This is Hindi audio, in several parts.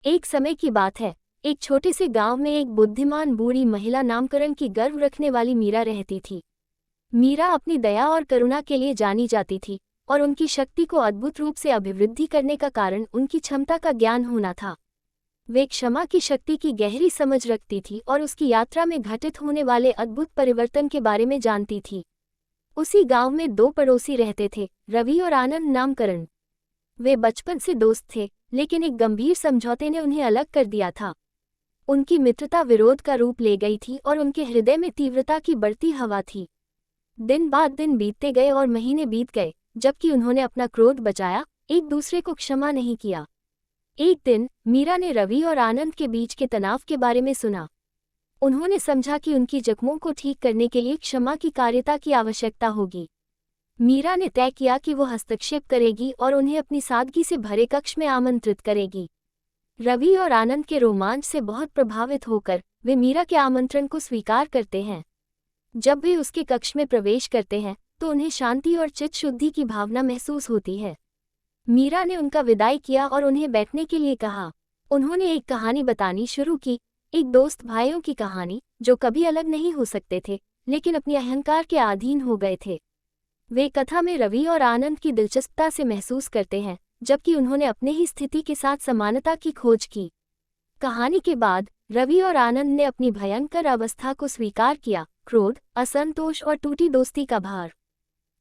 एक समय की बात है। एक छोटे से गांव में एक बुद्धिमान बूढ़ी महिला नामकरण की गर्व रखने वाली मीरा रहती थी। मीरा अपनी दया और करुणा के लिए जानी जाती थी और उनकी शक्ति को अद्भुत रूप से अभिवृद्धि करने का कारण उनकी क्षमता का ज्ञान होना था। वे क्षमा की शक्ति की गहरी समझ रखती थी और उसकी यात्रा में घटित होने वाले अद्भुत परिवर्तन के बारे में जानती थी। उसी गांव में दो पड़ोसी रहते थे, रवि और आनंद नामकरण। वे बचपन से दोस्त थे, लेकिन एक गंभीर समझौते ने उन्हें अलग कर दिया था। उनकी मित्रता विरोध का रूप ले गई थी और उनके हृदय में तीव्रता की बढ़ती हवा थी। दिन बाद दिन बीतते गए और महीने बीत गए, जबकि उन्होंने अपना क्रोध बचाया, एक दूसरे को क्षमा नहीं किया। एक दिन मीरा ने रवि और आनंद के बीच के तनाव के बारे में सुना। उन्होंने समझा कि उनकी जख्मों को ठीक करने के लिए क्षमा की कार्यता की आवश्यकता होगी। मीरा ने तय किया कि वो हस्तक्षेप करेगी और उन्हें अपनी सादगी से भरे कक्ष में आमंत्रित करेगी। रवि और आनंद के रोमांच से बहुत प्रभावित होकर वे मीरा के आमंत्रण को स्वीकार करते हैं। जब वे उसके कक्ष में प्रवेश करते हैं तो उन्हें शांति और चित्त शुद्धि की भावना महसूस होती है। मीरा ने उनका विदाई किया और उन्हें बैठने के लिए कहा। उन्होंने एक कहानी बतानी शुरू की, एक दोस्त भाइयों की कहानी जो कभी अलग नहीं हो सकते थे, लेकिन अपने अहंकार के अधीन हो गए थे। वे कथा में रवि और आनंद की दिलचस्पता से महसूस करते हैं, जबकि उन्होंने अपने ही स्थिति के साथ समानता की खोज की। कहानी के बाद रवि और आनंद ने अपनी भयंकर अवस्था को स्वीकार किया, क्रोध, असंतोष और टूटी दोस्ती का भार।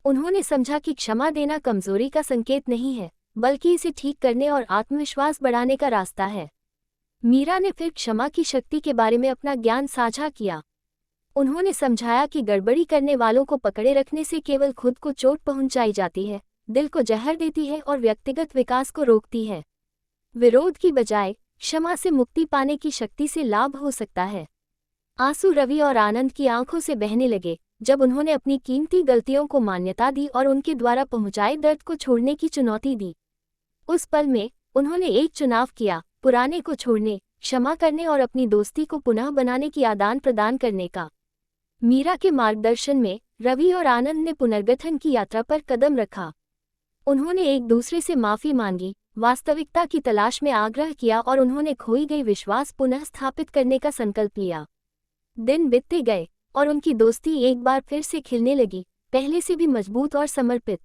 उन्होंने समझा कि क्षमा देना कमजोरी का संकेत नहीं है, बल्कि इसे ठीक करने और आत्मविश्वास बढ़ाने का रास्ता है। मीरा ने फिर क्षमा की शक्ति के बारे में अपना ज्ञान साझा किया। उन्होंने समझाया कि गड़बड़ी करने वालों को पकड़े रखने से केवल खुद को चोट पहुंचाई जाती है, दिल को जहर देती है और व्यक्तिगत विकास को रोकती है। विरोध की बजाय क्षमा से मुक्ति पाने की शक्ति से लाभ हो सकता है। आंसू रवि और आनंद की आंखों से बहने लगे जब उन्होंने अपनी कीमती गलतियों को मान्यता दी और उनके द्वारा पहुंचाए दर्द को छोड़ने की चुनौती दी। उस पल में उन्होंने एक चुनाव किया, पुराने को छोड़ने, क्षमा करने और अपनी दोस्ती को पुनः बनाने की आदान प्रदान करने का। मीरा के मार्गदर्शन में रवि और आनंद ने पुनर्गठन की यात्रा पर कदम रखा। उन्होंने एक दूसरे से माफी मांगी, वास्तविकता की तलाश में आग्रह किया और उन्होंने खोई गई विश्वास पुनः स्थापित करने का संकल्प लिया। दिन बीतते गए और उनकी दोस्ती एक बार फिर से खिलने लगी, पहले से भी मजबूत और समर्पित।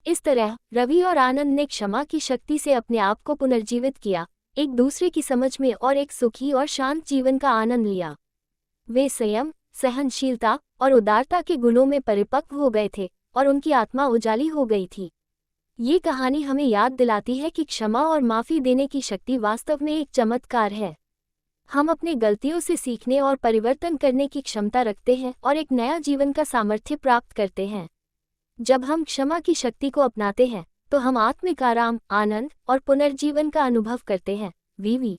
इस तरह रवि और आनंद ने क्षमा की शक्ति से अपने आप को पुनर्जीवित किया, एक दूसरे की समझ में और एक सुखी और शांत जीवन का आनंद लिया। वे संयम, सहनशीलता और उदारता के गुणों में परिपक्व हो गए थे और उनकी आत्मा उजाली हो गई थी। ये कहानी हमें याद दिलाती है कि क्षमा और माफ़ी देने की शक्ति वास्तव में एक चमत्कार है। हम अपने गलतियों से सीखने और परिवर्तन करने की क्षमता रखते हैं और एक नया जीवन का सामर्थ्य प्राप्त करते हैं। जब हम क्षमा की शक्ति को अपनाते हैं तो हम आत्मिक आराम, आनंद और पुनर्जीवन का अनुभव करते हैं। वीवी